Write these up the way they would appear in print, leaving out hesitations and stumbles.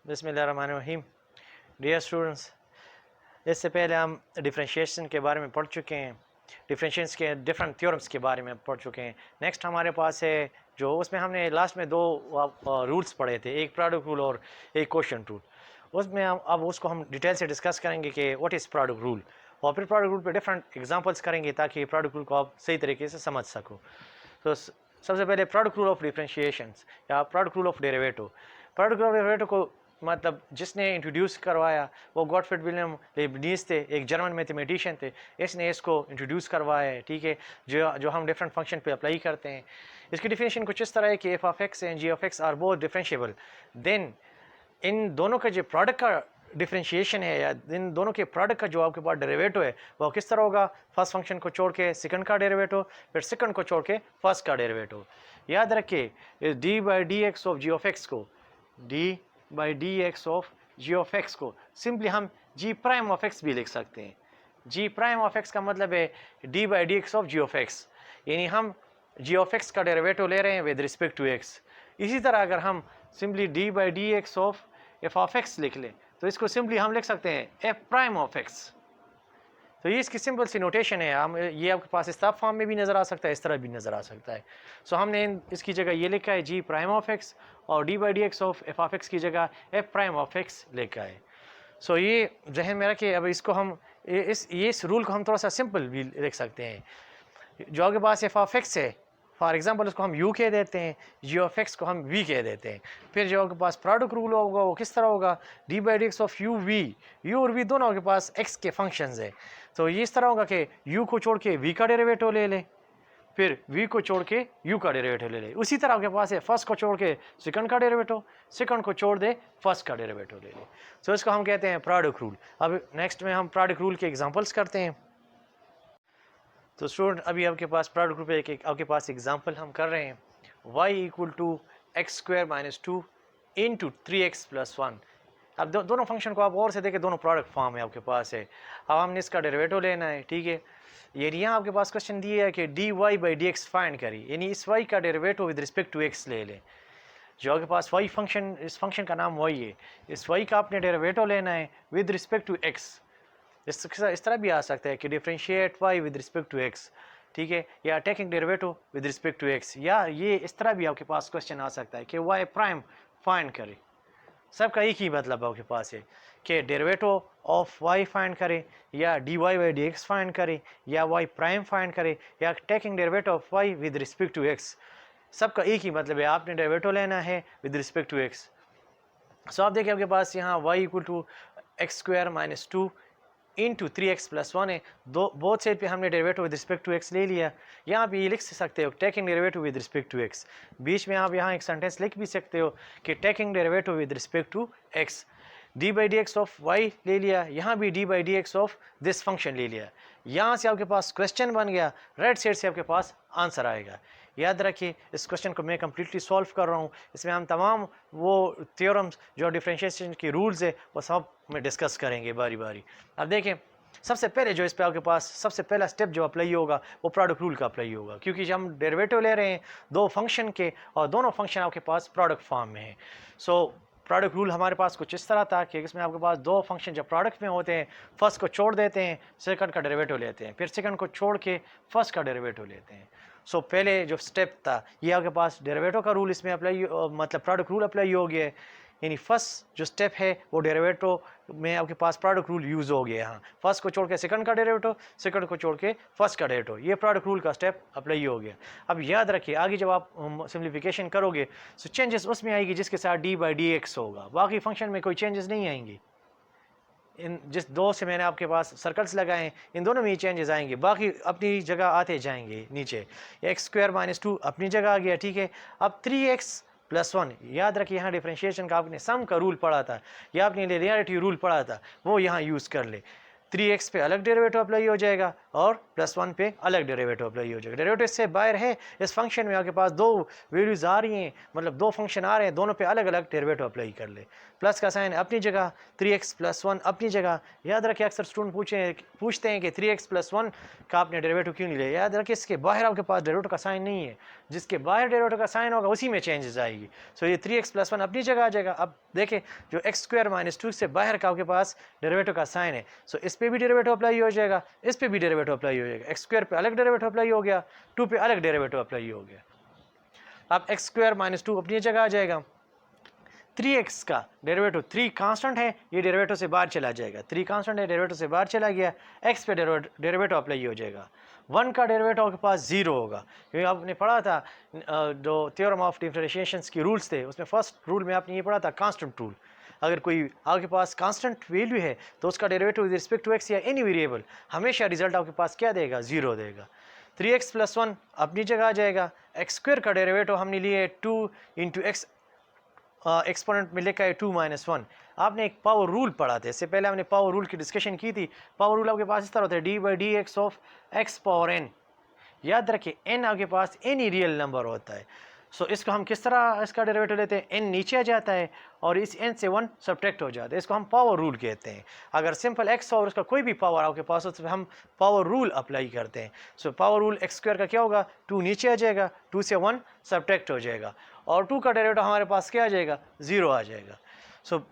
बिस्मिल्लाहिर्रहमानिर्रहीम। Dear students, इससे पहले हम डिफरेंशिएशन के बारे में पढ़ चुके हैं, डिफरेंशिएशन के डिफरेंट थ्योरम्स के बारे में पढ़ चुके हैं। नेक्स्ट हमारे पास है जो उसमें हमने लास्ट में दो रूल्स पढ़े थे, एक प्रोडक्ट रूल और एक क्वोशिएंट रूल। उसमें हम अब उसको हम डिटेल से डिस्कस करेंगे कि व्हाट इज़ प्रोडक्ट रूल, और फिर प्रोडक्ट रूल पे डिफरेंट एग्जांपल्स करेंगे ताकि प्रोडक्ट रूल को आप सही तरीके से समझ सको। तो सबसे पहले प्रोडक्ट रूल ऑफ डिफरेंशिएशंस या product rule of derivative. Product rule of derivative को मतलब जिसने इंट्रोड्यूस करवाया वो गॉटफ्रीड विलियम लीबनिज़ थे, एक जर्मन मैथमेटिशियन थे। इसने इसको इंट्रोड्यूस करवाया है, ठीक है, जो हम डिफरेंट फंक्शन पे अप्लाई करते हैं। इसकी डिफिनेशन कुछ इस तरह है कि f of x and g of x are both differentiable, then इन दोनों का जो प्रोडक्ट का डिफरेंशिएशन है या इन दोनों के प्रोडक्ट का जो आपके पास डेरिवेटिव है वो किस तरह होगा, फर्स्ट फंक्शन को छोड़ के सेकंड का डेरिवेटिव, फिर सेकंड को छोड़ के फर्स्ट का डेरिवेटिव। याद रखिए d by d x of g of x को, d by d x of g of x को सिंपली हम जी प्राइम ऑफ एक्स भी लिख सकते हैं। जी प्राइम ऑफ एक्स का मतलब है d by d x of g of x, यानी हम जी ऑफ एक्स का डेरिवेटिव ले रहे हैं विद रिस्पेक्ट टू एक्स। इसी तरह अगर हम simply D by d x of F of x लिख लें तो इसको सिंपली हम लिख सकते हैं एफ प्राइम ऑफ एक्स। तो ये इसकी सिंपल सी नोटेशन है। हम ये आपके पास इस तरह फॉर्म में भी नज़र आ सकता है, इस तरह भी नज़र आ सकता है। सो हमने इसकी जगह ये लिखा है जी प्राइम ऑफ एक्स, और D by d x of F of x की जगह एफ प्राइम ऑफ एक्स लिखा है। सो ये जहन में रखिए। अब इसको हम इस रूल को हम थोड़ा सा सिंपल भी लिख सकते हैं। जो आपके पास एफ ऑफ एक्स है, फॉर एग्जांपल उसको हम u कह देते हैं, जी ऑफ एक्स को हम v कह देते हैं। फिर जो आपके पास प्रोडक्ट रूल होगा वो किस तरह होगा, d by d x of u v, u और v दोनों आपके पास x के फंक्शंस है। तो ये इस तरह होगा कि u को छोड़ के v का डेरिवेटिव ले लें, फिर v को छोड़ के u का डेरिवेटिव ले लें। उसी तरह आपके पास है फर्स्ट को छोड़ के सेकंड का डेरिवेटिव, सेकंड को छोड़ दे फर्स्ट का डेरिवेटिव ले लें। तो इसको हम कहते हैं प्रोडक्ट रूल। अब नेक्स्ट में हम प्रोडक्ट रूल के एग्जाम्पल्स करते हैं। तो स्टूडेंट अभी आपके पास प्रोडक्ट ग्रुप एक आपके पास एग्जांपल हम कर रहे हैं, y equal to x square minus two into three x plus one. अब दोनों फंक्शन को आप और से देखें, दोनों प्रोडक्ट फॉर्म है आपके पास है। अब हमने इसका डेरिवेटिव लेना है, ठीक है। ये यहाँ आपके पास क्वेश्चन दिया है कि d y by d x find करी, यानी इस y का derivative with respect to x ले लें। जो आपके पास y फंक्शन, इस फंक्शन का नाम y है, इस y का आपने डेरिवेटिव लेना है विद रिस्पेक्ट टू x। इस तरह भी आ सकता है कि differentiate y with respect to x, ठीक है, या taking derivative with respect to x, या ये इस तरह भी आपके पास क्वेश्चन आ सकता है कि y प्राइम फाइंड करें। सबका एक ही मतलब आपके पास है कि डेरिवेटिव ऑफ y फाइंड करें, या d y by d x find करें, या y प्राइम फाइंड करें, या taking derivative of y with respect to x। सबका एक ही मतलब है, आपने डेरिवेटिव लेना है with respect to x। So आप देखिए आपके पास यहाँ y equal to x square minus two into three x plus one है। बोथ साइड पे हमने derivative with respect to x ले लिया। यहाँ पे ये लिख सकते हो taking derivative with respect to x. बीच में आप यहाँ एक सेंटेंस लिख भी सकते हो कि taking derivative with respect to x. D by d x of y ले लिया, यहाँ भी d by d x of this function ले लिया। यहाँ से आपके पास क्वेश्चन बन गया, राइट साइड से आपके पास आंसर आएगा। याद रखिए इस क्वेश्चन को मैं कम्प्लीटली सॉल्व कर रहा हूँ, इसमें हम तमाम वो थ्योरम्स जो डिफरेंशिएशन के रूल्स है वो सब में डिस्कस करेंगे बारी बारी। अब देखें सबसे पहले जो इस पे आपके पास सबसे पहला स्टेप जो अप्लाई होगा वो प्रोडक्ट रूल का अप्लाई होगा, क्योंकि जब हम डेरिवेटिव ले रहे हैं दो फंक्शन के और दोनों फंक्शन आपके पास प्रोडक्ट फॉर्म में है। सो प्रोडक्ट रूल हमारे पास कुछ इस तरह था कि इसमें आपके पास दो फंक्शन जब प्रोडक्ट में होते हैं, फर्स्ट को छोड़ देते हैं, सेकंड का डेरिवेटिव लेते हैं, फिर सेकंड को छोड़ के फर्स्ट का डेरिवेटिव लेते हैं। सो पहले जो स्टेप था ये आपके पास डेरिवेटिव का रूल इसमें अप्लाई मतलब प्रोडक्ट रूल अप्लाई हो गया है, यानी फर्स्ट जो स्टेप है वो डेरिवेटिव में आपके पास प्रोडक्ट रूल यूज़ हो गया। यहाँ फर्स्ट को छोड़ के सेकंड का डेरिवेटिव, सेकंड को छोड़ के फर्स्ट का डेरिवेटिव, ये प्रोडक्ट रूल का स्टेप अप्लाई हो गया। अब याद रखिए आगे जब आप सिंप्लीफिकेशन करोगे तो चेंजेस उसमें आएगी जिसके साथ डी बाई डी एक्स होगा, बाकी फंक्शन में कोई चेंजेस नहीं आएंगी। इन जिस दो से मैंने आपके पास सर्कल्स लगाए हैं इन दोनों में ही चेंजेस आएंगे, बाकी अपनी जगह आते जाएंगे। नीचे एक्स स्क्वायर माइनस टू अपनी जगह आ गया, ठीक है। अब थ्री एक्स प्लस वन, याद रखिए यहाँ डिफरेंशिएशन का आपने सम का रूल पढ़ा था या आपने लिनियरिटी रूल पढ़ा था, वो यहाँ यूज़ कर ले। 3x पे अलग डेरिवेटिव अप्लाई हो जाएगा और +1 पे अलग डेरिवेटिव अप्लाई हो जाएगा। डेरिवेटिव इससे बाहर है, इस फंक्शन में आपके पास दो वैल्यूज़ आ रही हैं, मतलब दो फंक्शन आ रहे हैं, दोनों पे अलग अलग डेरिवेटिव अप्लाई कर ले। प्लस का साइन अपनी जगह, 3x + 1 अपनी जगह। याद रखिए अक्सर स्टूडेंट पूछते हैं कि 3x + 1 का आपने डेरिवेटिव क्यों नहीं लिया। याद रखिए इसके बाहर आपके पास डेरिवेटिव का साइन नहीं है, जिसके बाहर डेरिवेटिव का साइन होगा उसी में चेंजेस आएगी। सो ये 3x + 1 अपनी जगह आ जाएगा। अब देखें जो x² - 2 से बाहर का आपके पास डेरिवेटिव का साइन है, सो इस पे भी डेरिवेटिव अप्लाई हो जाएगा, इस पे भी डेरिवेटिव अप्लाई हो जाएगा। x² पे अलग डेरिवेटिव अप्लाई हो गया, 2 पे अलग डेरिवेटिव अप्लाई हो गया। अब x² - 2 अपनी जगह आ जाएगा। 3x का डेरिवेटिव 3 कांस्टेंट है, ये डेरिवेटिव से बाहर चला जाएगा। 3 कांस्टेंट है, डेरिवेटिव से बाहर चला गया, x पे डेरिवेटिव अप्लाई हो जाएगा। 1 का डेरिवेटिव आपके पास 0 होगा, क्योंकि आपने पढ़ा था जो थ्योरम ऑफ डिफरेंशिएशन के रूल्स थे, उसमें फर्स्ट रूल में आपने ये पढ़ा था कांस्टेंट रूल। अगर कोई आपके पास कांस्टेंट वैल्यू है तो उसका derivative with respect to x या एनी वेरिएबल हमेशा रिजल्ट आपके पास क्या देगा, 0 देगा। 3x + 1 अपनी जगह आ जाएगा। x² का डेरिवेटिव हमने लिए 2 × x एक्सपोनेंट में लिखा है 2 - 1। आपने एक पावर रूल पढ़ा था, इससे पहले हमने पावर रूल की डिस्कशन की थी। पावर रूल आपके पास इस तरह होता है, d/dx ऑफ x⁴n। याद रखिए n आपके पास एनी रियल नंबर होता है। सो इसको हम किस तरह इसका डेरिवेटिव लेते हैं, n नीचे आ जाता है और इस n से 1 सब्ट्रैक्ट हो जाता है, इसको हम पावर रूल कहते हैं। अगर सिंपल x और उसका कोई भी पावर आपके पास हो तो हम पावर रूल अप्लाई करते हैं। सो पावर रूल x² का क्या होगा, 2 नीचे आ जाएगा, 2 से 1 सब्ट्रैक्ट हो जाएगा और 2 का डेरिवेटिव हमारे पास क्या आ जाएगा, 0 आ जाएगा। सो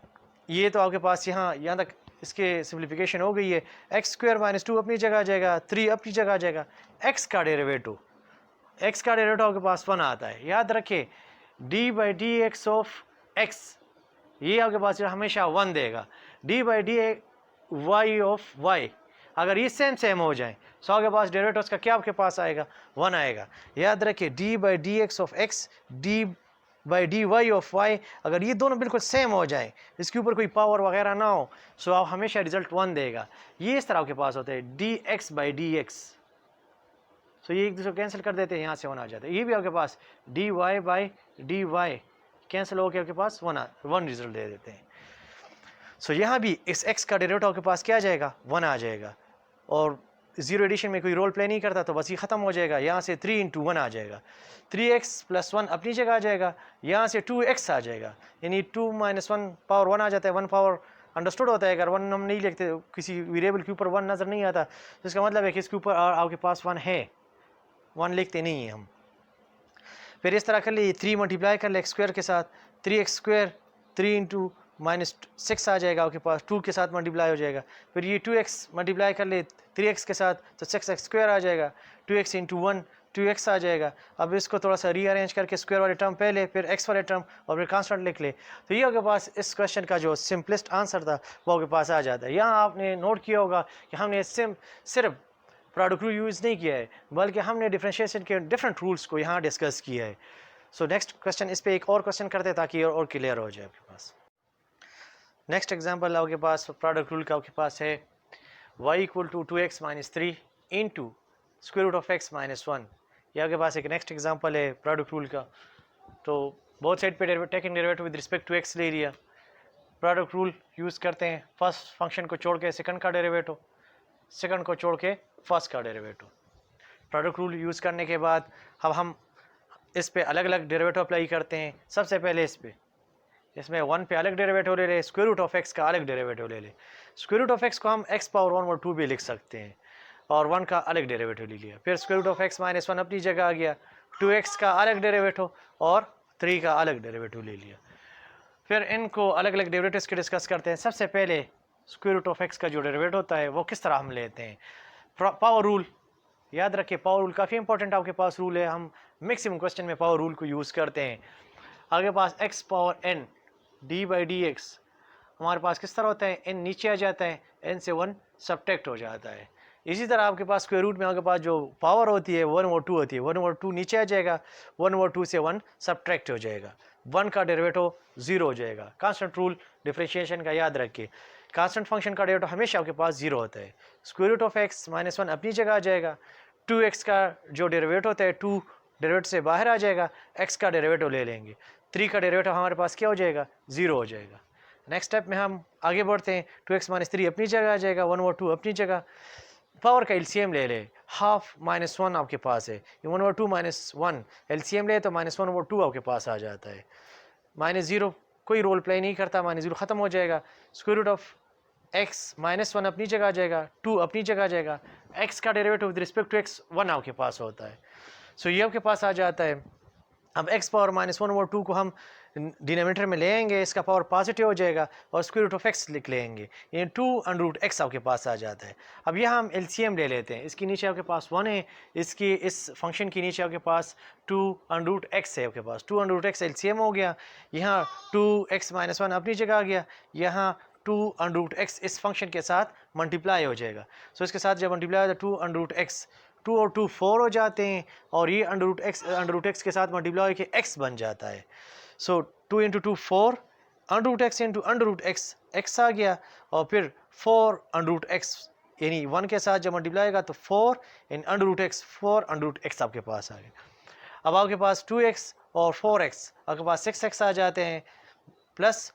ये तो आपके पास यहाँ तक इसके सिंप्लीफिकेशन हो गई है। x² - 2 अपनी जगह आ जाएगा, 3 अपनी जगह आ जाएगा। x का डेरिवेटिव आपके पास 1 आता है। याद रखिए d/dx ऑफ x ये आपके पास हमेशा 1 देगा। d/dy ऑफ y अगर ये सेम हो जाए तो आपके पास डेरिवेटिव का क्या आपके पास आएगा, 1 आएगा। याद रखिए d/dx of x, d/dy of y अगर ये दोनों बिल्कुल सेम हो जाए, इसके ऊपर कोई पावर वगैरह ना हो, सो आप हमेशा रिजल्ट 1 देगा। ये इस तरह आपके पास होता है dx/dx। तो ये एक दूसरे को कैंसिल कर देते हैं, यहाँ से 1 आ जाता है। ये भी आपके पास dy/dy कैंसिल होकर आपके पास 1 रिजल्ट दे देते हैं। सो यहाँ भी इस x का डेरिवेटिव आपके पास क्या आ जाएगा, 1 आ जाएगा और 0 एडिशन में कोई रोल प्ले नहीं करता तो बस ये ख़त्म हो जाएगा। यहाँ से 3 × 1 आ जाएगा, 3x + 1 अपनी जगह आ जाएगा, यहाँ से 2x आ जाएगा, यानी 2 - 1 पावर 1 आ जाता है। 1 पावर अंडरस्टूड होता है, अगर 1 हम नहीं लिखते, किसी वेरिएबल के ऊपर 1 नज़र नहीं आता तो इसका मतलब है कि इसके ऊपर आपके पास 1 है, 1 लिखते नहीं हैं हम। फिर इस तरह कर लिए, 3 मल्टीप्लाई कर ले x² के साथ, 3x², 3 × -6 आ जाएगा आपके पास, 2 के साथ मल्टीप्लाई हो जाएगा। फिर ये 2x मल्टीप्लाई कर ले 3x के साथ तो 6x² आ जाएगा, 2x × 1 2x आ जाएगा। अब इसको थोड़ा सा रीअरेंज करके स्क्वायर वाले टर्म पहले, फिर x वाले टर्म और फिर कांस्टेंट लिख ले, तो ये आपके पास इस क्वेश्चन का जो सिंपलेस्ट आंसर था वो आपके पास आ जाता है। यहाँ आपने नोट किया होगा कि हमने सिर्फ प्रोडक्ट रूल यूज़ नहीं किया है, बल्कि हमने डिफरेंशिएशन के डिफरेंट रूल्स को यहाँ डिस्कस किया है। सो नेक्स्ट क्वेश्चन, इस पे एक और क्वेश्चन करते हैं ताकि और क्लियर हो जाए आपके पास। नेक्स्ट एग्जांपल आपके पास प्रोडक्ट रूल का आपके पास है y = 2x - 3 × √(x - 1). ये आपके पास एक नेक्स्ट एग्जांपल है प्रोडक्ट रूल का। तो बोथ साइड पे taking derivative with respect to x ले लिया। प्रोडक्ट रूल यूज़ करते हैं, फर्स्ट फंक्शन को छोड़ के सेकंड का डेरिवेटिव, सेकंड को छोड़ के फर्स्ट का डेरिवेटिव। प्रोडक्ट रूल यूज़ करने के बाद अब हम इस पे अलग अलग डेरिवेटिव अप्लाई करते हैं। सबसे पहले इसमें 1 पे अलग डेरिवेटिव ले ले, √(x) का अलग डेरिवेटिव ले ले। √(x) को हम x⁴ भी लिख सकते हैं और 1 का अलग डेरिवेटिव ले लिया। फिर √(x - 1) अपनी जगह आ गया, 2x का अलग डेरिवेटिव और 3 का अलग डेरिवेटिव ले लिया। फिर इनको अलग अलग डेरिवेटिव्स के डिस्कस करते हैं। सबसे पहले √(x) का जो डेरिवेटिव होता है वो किस तरह हम लेते हैं, पावर रूल। याद रखिए पावर रूल काफ़ी इंपॉर्टेंट आपके पास रूल है, हम मैक्सिमम क्वेश्चन में पावर रूल को यूज़ करते हैं। आपके पास x⁴n d/dx हमारे पास किस तरह होता है, n नीचे आ जाता है, n से 1 सब्ट्रैक्ट हो जाता है। इसी तरह आपके पास स्क्वायर रूट में आपके पास जो पावर होती है 1/2 होती है, 1/2 नीचे आ जाएगा, 1/2 से 1 सब्ट्रैक्ट हो जाएगा, 1 का डेरिवेटिव 0 हो जाएगा। कांस्टेंट रूल डिफरेंशिएशन का याद रखिए, कांस्टेंट फंक्शन का डेरिवेटिव हमेशा आपके पास 0 होता है। √(x - 1) अपनी जगह आ जाएगा, 2x का जो डेरिवेटिव होता है 2 डेरिवेटिव से बाहर आ जाएगा, x का डेरिवेटिव ले लेंगे, 3 का डेरिवेटिव हमारे पास क्या हो जाएगा, 0 हो जाएगा। नेक्स्ट स्टेप में हम आगे बढ़ते हैं। 2x माइनस 3 अपनी जगह आ जाएगा, 1/2 अपनी जगह। पावर का एलसीएम ले ले, हाफ माइनस 1 आपके पास है, ये 1/2 माइनस 1 एलसीएम ले तो -1/2 आपके पास आ जाता है। -0 कोई रोल प्ले नहीं करता, -0 ख़त्म हो जाएगा। स्क्वायर रूट ऑफ x -1 अपनी जगह आ जाएगा, 2 अपनी जगह आ जाएगा। x का derivative with respect to x 1 आपके पास होता है। सो ये आपके पास आ जाता है। अब x पावर -1/2 को हम डिनोमिनेटर में ले आएंगे, इसका पावर पॉजिटिव हो जाएगा और स्क्वायर रूट ऑफ x लिख लेंगे, ये 2√x आपके पास आ जाता है। अब यह हम एलसीएम ले लेते हैं, इसके नीचे आपके पास 1 है, इसकी इस फंक्शन के नीचे आपके पास 2√x है, आपके पास 2√x एलसीएम हो गया। यहाँ 2x - 1 अपनी जगह आ गया, यहाँ 2√x इस फंक्शन के साथ मल्टीप्लाई हो जाएगा। सो इसके साथ जब मल्टीप्लाई होता है 2√x, 2 और 2 4 हो जाते हैं और ये √x के साथ मल्टीप्लाई होकर x बन जाता है। सो 2 × 2 4, √x × √x x आ गया और फिर 4√x यानी 1 के साथ जब मल्टीप्लाई होगा तो 4 इन √x 4√x आपके पास आ गया। अब आपके पास 2x और 4x आपके पास 6x आ जाते हैं, प्लस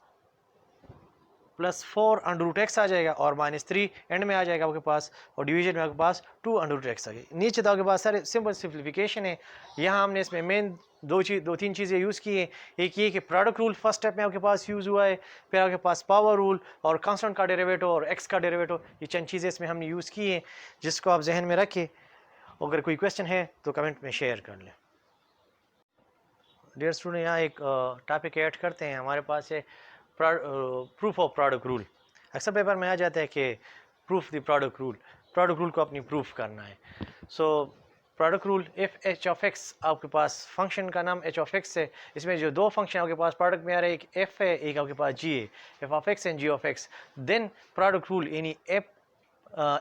4√x आ जाएगा और -3 एंड में आ जाएगा आपके पास, और डिवीजन में आपके पास 2√x आ गई। नीचे तो आपके पास सारे सिंपल सिंप्लीफिकेशन है। यहाँ हमने इसमें मेन दो तीन चीज़ें यूज़ की हैं। एक ये कि प्रोडक्ट रूल फर्स्ट स्टेप में आपके पास यूज़ हुआ है, फिर आपके पास पावर रूल और कांस्टेंट का डेरिवेटिव और x का डेरिवेटिव, ये चंद चीज़ें इसमें हमने यूज़ की हैं, जिसको आप जहन में रखें। अगर कोई क्वेश्चन है तो कमेंट में शेयर कर लें। डियर स्टूडेंट, यहाँ एक टॉपिक ऐड करते हैं। हमारे पास है प्रूफ ऑफ प्रोडक्ट रूल। अक्सर पेपर में आ जाता है कि प्रूफ द प्रोडक्ट रूल को अपनी प्रूफ करना है। So product rule, if h of x, आपके पास फंक्शन का नाम h ऑफ x है, इसमें जो दो फंक्शन आपके पास प्रोडक्ट में आ रहे हैं, एक f है, एक आपके पास g है, f of x and g of x, then product rule यानी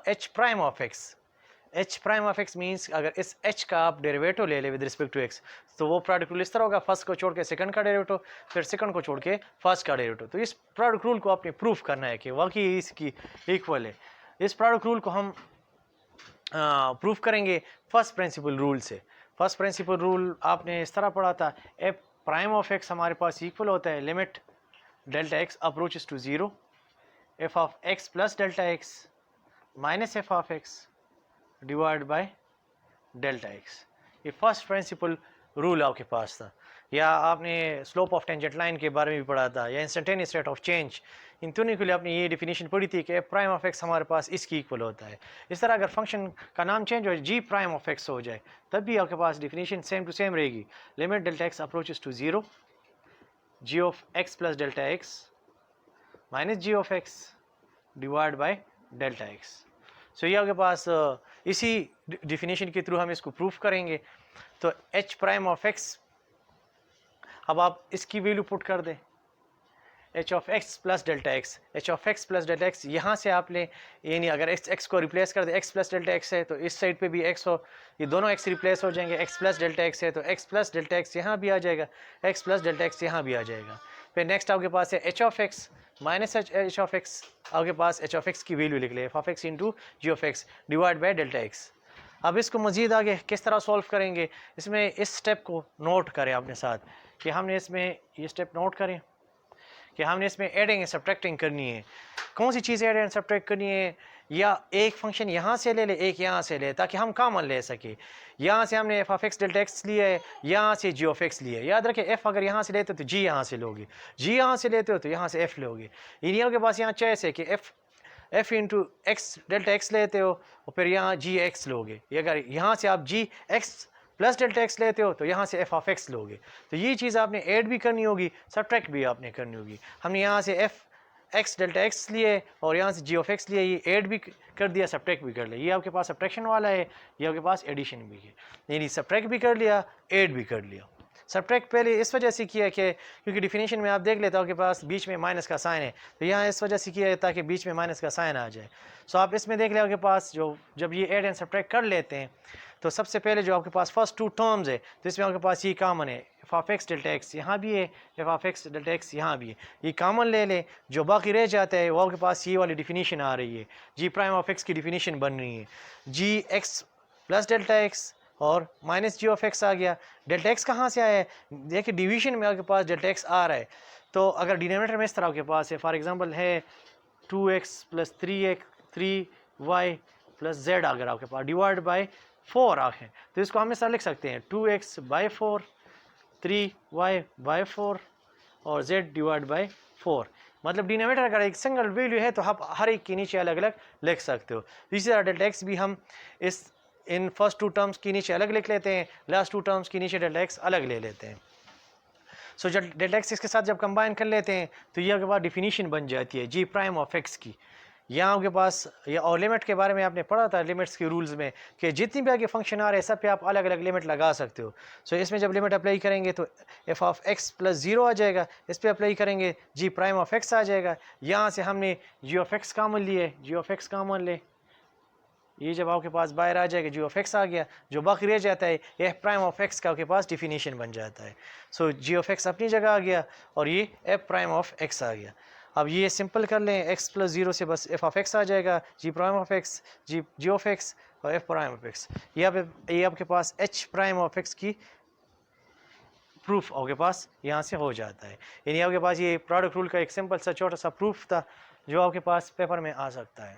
h prime of x, h prime of x means अगर इस h का आप डेरिवेटिव ले ले विद रिस्पेक्ट टू x, तो वो प्रोडक्ट रूल इस तरह होगा, फर्स्ट को छोड़ के सेकंड का डेरिवेटिव, फिर सेकंड को छोड़ के फर्स्ट का डेरिवेटिव। तो इस प्रोडक्ट रूल को आपने प्रूफ करना है कि वाकई इसकी इक्वल है। इस प्रोडक्ट रूल को हम प्रूफ करेंगे फर्स्ट प्रिंसिपल रूल से। फर्स्ट प्रिंसिपल रूल आपने इस तरह पढ़ा था, f प्राइम ऑफ x हमारे पास इक्वल होता है limit delta x approaches to 0 f of x plus delta x minus f of x divide by delta x। ये फर्स्ट प्रिंसिपल रूल आपके पास था। या आपने स्लोप ऑफ टेंजेंट लाइन के बारे में भी पढ़ा था, या इंस्टेंटेनियस रेट ऑफ चेंज, इन दोनों के लिए आपने ये डिफिनीशन पढ़ी थी कि f प्राइम ऑफ x हमारे पास इसकी इक्वल होता है। इस तरह अगर फंक्शन का नाम चेंज हो g प्राइम ऑफ x हो जाए, तब भी आपके पास डिफिनीशन सेम टू सेम रहेगी, limit delta x approaches to 0 g of x plus delta x minus g of x divide by delta x। So ये आपके पास इसी डिफिनीशन के थ्रू हम इसको प्रूफ करेंगे। तो h प्राइम ऑफ x, अब आप इसकी वैल्यू पुट कर दें, h of x plus delta x, h of x plus delta x यहाँ से आप लें, यानी अगर x को रिप्लेस कर दें, x प्लस डेल्टा x है तो इस साइड पे भी x हो, ये दोनों x रिप्लेस हो जाएंगे, x प्लस डेल्टा x है तो x प्लस डेल्टा x यहाँ भी आ जाएगा, x प्लस डेल्टा x यहाँ भी आ जाएगा। फिर नेक्स्ट आपके पास है h of x minus h of x, आपके पास h ऑफ x की वैल्यू लिख ले, f of x into g of x divide by delta x। अब इसको मज़ीद आगे किस तरह सॉल्व करेंगे, इसमें इस स्टेप को नोट करें अपने साथ कि हमने इसमें ये स्टेप नोट करें कि हमने इसमें एडिंग एंड सब्ट्रैक्टिंग करनी है। कौन सी चीज़ें एड एंड सब्ट्रैक्ट करनी है, या एक फंक्शन यहाँ से ले ले, एक यहाँ से ले, ताकि हम कॉमन ले सके। यहाँ से हमने f of x delta x लिया है, यहाँ से g ऑफ x लिया है। याद रखें f अगर यहाँ से लेते हो तो g यहाँ से लोगे, g यहाँ से लेते हो तो यहाँ से f लोगे। इन के पास यहाँ चॉइस है कि f into x delta x लेते हो और फिर यहाँ g x लोगे, अगर यहाँ से आप g x plus delta x लेते हो तो यहाँ से f ऑफ x लोगे। तो ये चीज़ आपने ऐड भी करनी होगी, सब्ट्रैक्ट भी आपने करनी होगी। हमने यहाँ से f x डेल्टा x लिए और यहाँ से g ऑफ x लिए, ये ऐड भी कर दिया, सब्ट्रैक्ट भी कर लिया। ये आपके पास सब्ट्रैक्शन वाला है, ये आपके पास एडिशन भी है, यानी सब्ट्रैक्ट भी कर लिया, ऐड भी कर लिया। सब्ट्रैक्ट पहले इस वजह से किया कि क्योंकि डिफिनीशन में आप देख लेते हो आपके पास बीच में माइनस का साइन है, तो यहाँ इस वजह से किया है ताकि बीच में माइनस का साइन आ जाए। सो आप इसमें देख ले आपके पास जो जब ये ऐड एंड सब्ट्रैक्ट कर लेते हैं तो सबसे पहले जो आपके पास फर्स्ट टू टर्म्स है तो इसमें आपके पास ये कॉमन है, f of x delta x यहाँ भी है, f of x delta x यहाँ भी है, ये कॉमन ले लें। जो बाकी रह जाता है वो आपके पास ये वाली डिफिनीशन आ रही है, g प्राइम ऑफ x की डिफिनीशन बन रही है, g x plus delta x और माइनस g ऑफ x आ गया। डेल्टा x कहाँ से आया है, देखिए डिवीजन में आपके पास डेल्टा x आ रहा है, तो अगर डिनोमिनेटर में इस तरह आपके पास है, फॉर एग्जांपल है 2x plus 3y plus z, अगर आपके पास डिवाइड बाय 4 है तो इसको हम इस तरह लिख सकते हैं 2x बाई 4, 3y बाई 4 और z डिवाइड बाई 4। मतलब डिनोमिनेटर अगर एक सिंगल वैल्यू है तो आप हर एक के नीचे अलग अलग लिख सकते हो। इसी तरह डेल्टा एक्स भी हम इन फर्स्ट 2 टर्म्स के नीचे अलग लिख लेते हैं, लास्ट 2 टर्म्स के नीचे डेल्टा एक्स अलग ले लेते हैं। सो जब डेल्टा एक्स के साथ जब कंबाइन कर लेते हैं तो ये आपके पास डिफिनीशन बन जाती है जी प्राइम ऑफ एक्स की। यहाँ आपके पास ये और लिमिट के बारे में आपने पढ़ा था लिमिट्स के रूल्स में कि जितनी भी आगे फंक्शन आ रहे हैं सब पे आप अलग अलग लिमिट लगा सकते हो। सो इसमें जब लिमिट अप्लाई करेंगे तो एफ ऑफ एक्स प्लस 0 आ जाएगा, इस पर अप्लाई करेंगे जी प्राइम ऑफ एक्स आ जाएगा। यहाँ से हमने जी ऑफ एक्स कॉमन लिए, जी ऑफ एक्स कॉमन ले, ये जब आपके पास बाहर आ जाएगा जी ऑफ एक्स आ गया, जो बाकी रह जाता है एफ प्राइम ऑफ एक्स का आपके पास डिफिनीशन बन जाता है। सो जी ऑफ एक्स अपनी जगह आ गया और ये एफ प्राइम ऑफ एक्स आ गया। अब ये सिंपल कर लें, एक्स प्लस 0 से बस एफ ऑफ एक्स आ जाएगा, g prime of x, g of x और एफ प्राइम ऑफ एक्स। ये आपके पास एच प्राइम ऑफ एक्स की प्रूफ आपके पास यहाँ से हो जाता है। यानी आपके पास ये प्रोडक्ट रूल का एक सिंपल सा छोटा सा प्रूफ था जो आपके पास पेपर में आ सकता है।